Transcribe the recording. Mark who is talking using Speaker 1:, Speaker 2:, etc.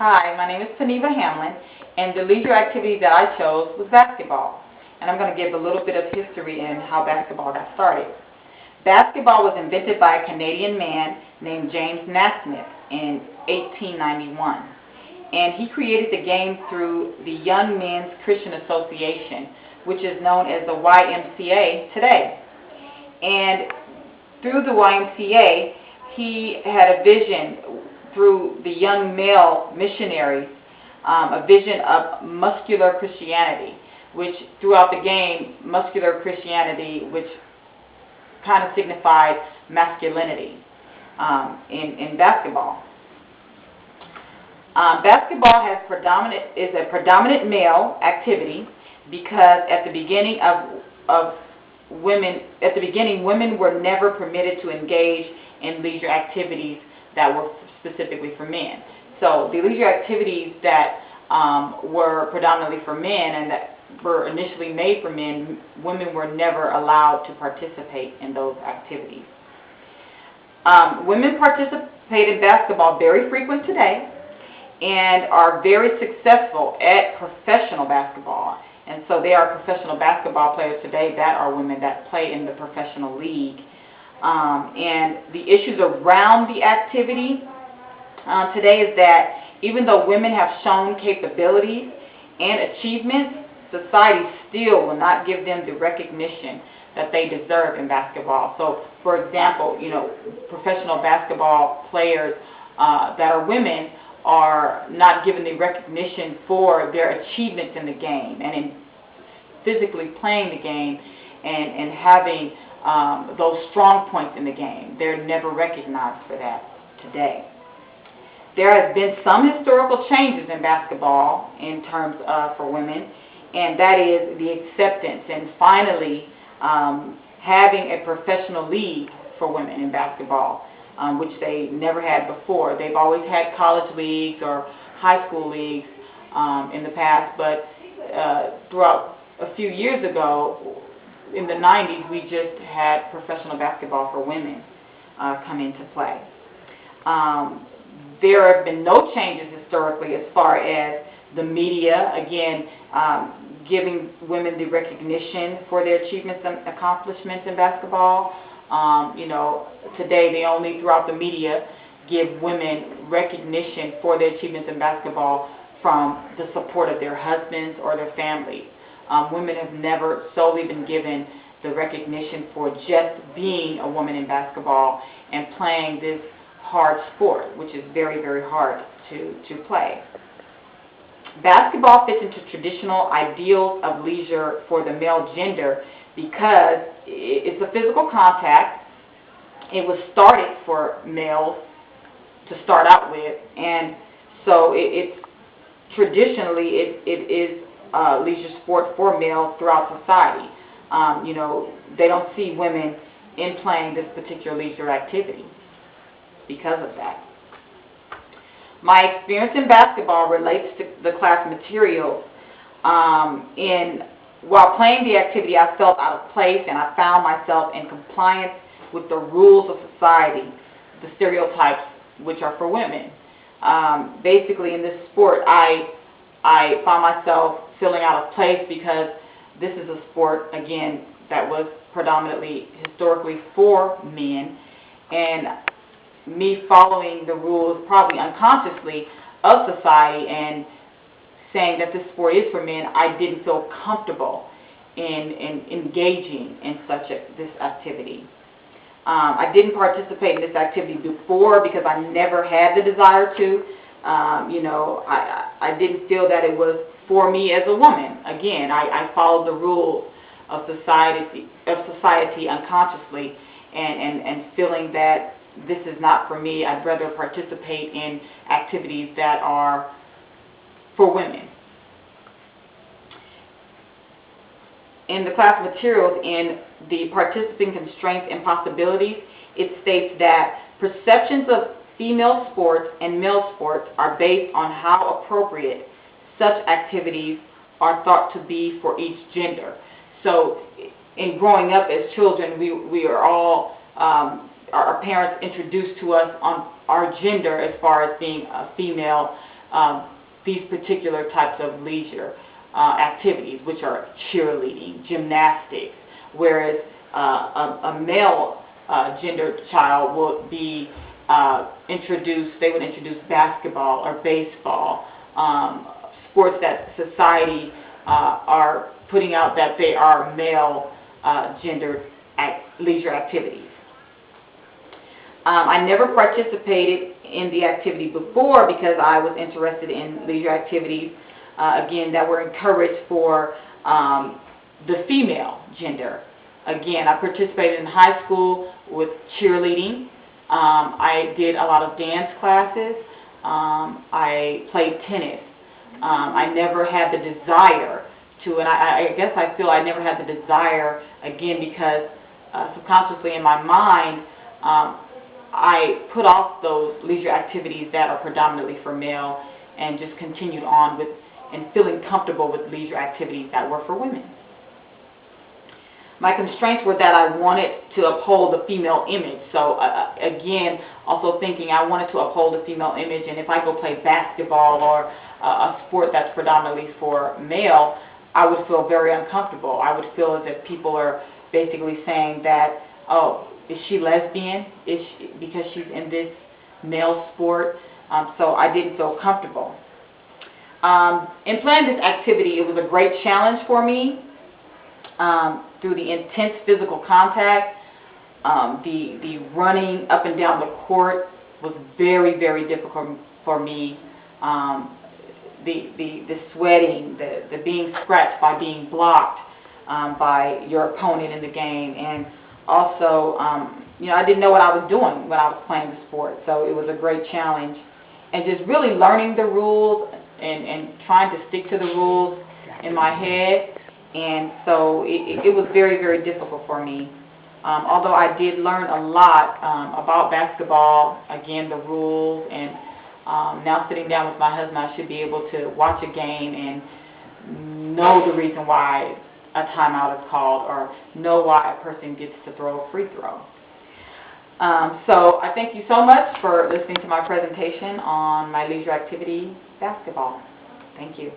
Speaker 1: Hi, my name is Poneva Hamlin, and the leisure activity that I chose was basketball. And I'm going to give a little bit of history in how basketball got started. Basketball was invented by a Canadian man named James Naismith in 1891. And he created the game through the Young Men's Christian Association, which is known as the YMCA today. And through the YMCA, he had a vision through the young male missionaries, a vision of muscular Christianity, which throughout the game, muscular Christianity, which kind of signified masculinity in basketball. Basketball is a predominant male activity because at the beginning women were never permitted to engage in leisure activities that were specifically for men. So the leisure activities that were predominantly for men and that were initially made for men, women were never allowed to participate in those activities. Women participate in basketball very frequent today and are very successful at professional basketball. And so they are professional basketball players today that are women that play in the professional league. And the issues around the activity today is that even though women have shown capabilities and achievements, society still will not give them the recognition that they deserve in basketball. So, for example, professional basketball players that are women are not given the recognition for their achievements in the game and in physically playing the game and having those strong points in the game. They're never recognized for that today. There has been some historical changes in basketball in terms of for women, and that is the acceptance and finally having a professional league for women in basketball, which they never had before. They've always had college leagues or high school leagues in the past, but throughout a few years ago, in the 90s, we just had professional basketball for women come into play. There have been no changes historically as far as the media, again, giving women the recognition for their achievements and accomplishments in basketball. Today they only, throughout the media, give women recognition for their achievements in basketball from the support of their husbands or their families. Women have never solely been given the recognition for just being a woman in basketball and playing this hard sport, which is very, very hard to play. Basketball fits into traditional ideals of leisure for the male gender because it's a physical contact. It was started for males to start out with, and so it's traditionally it is a leisure sport for males throughout society. They don't see women in playing this particular leisure activity because of that. My experience in basketball relates to the class materials. While playing the activity, I felt out of place and I found myself in compliance with the rules of society, the stereotypes which are for women. Basically, in this sport, I found myself feeling out of place because this is a sport, again, that was predominantly historically for men, and me following the rules, probably unconsciously, of society and saying that this sport is for men, I didn't feel comfortable in engaging in this activity. I didn't participate in this activity before because I never had the desire to. I didn't feel that it was for me as a woman. Again, I followed the rules of society unconsciously and feeling that this is not for me. I'd rather participate in activities that are for women. In the class materials, in the participant constraints and possibilities, it states that perceptions of female sports and male sports are based on how appropriate such activities are thought to be for each gender. So in growing up as children, we are all our parents introduced to us on our gender as far as being a female these particular types of leisure activities, which are cheerleading, gymnastics, whereas a male gendered child would be they would introduce basketball or baseball, sports that society are putting out that they are male gendered leisure activities. I never participated in the activity before because I was interested in leisure activities, again, that were encouraged for the female gender. Again, I participated in high school with cheerleading. I did a lot of dance classes. I played tennis. I never had the desire to, and I guess I feel I never had the desire, again, because subconsciously in my mind, I put off those leisure activities that are predominantly for male and just continued on with and feeling comfortable with leisure activities that were for women. My constraints were that I wanted to uphold the female image. So again, also thinking I wanted to uphold the female image, and if I go play basketball or a sport that's predominantly for male, I would feel very uncomfortable. I would feel as if people are basically saying that, oh, is she lesbian? Because she's in this male sport? So I didn't feel comfortable. In planning this activity, it was a great challenge for me through the intense physical contact. The running up and down the court was very, very difficult for me. The sweating, the being scratched by being blocked by your opponent in the game, and also, I didn't know what I was doing when I was playing the sport, so it was a great challenge. And just really learning the rules and trying to stick to the rules in my head, and so it was very, very difficult for me. Although I did learn a lot about basketball, again, the rules, and now sitting down with my husband, I should be able to watch a game and know the reason why a timeout is called, or know why a person gets to throw a free throw. So I thank you so much for listening to my presentation on my leisure activity, basketball. Thank you.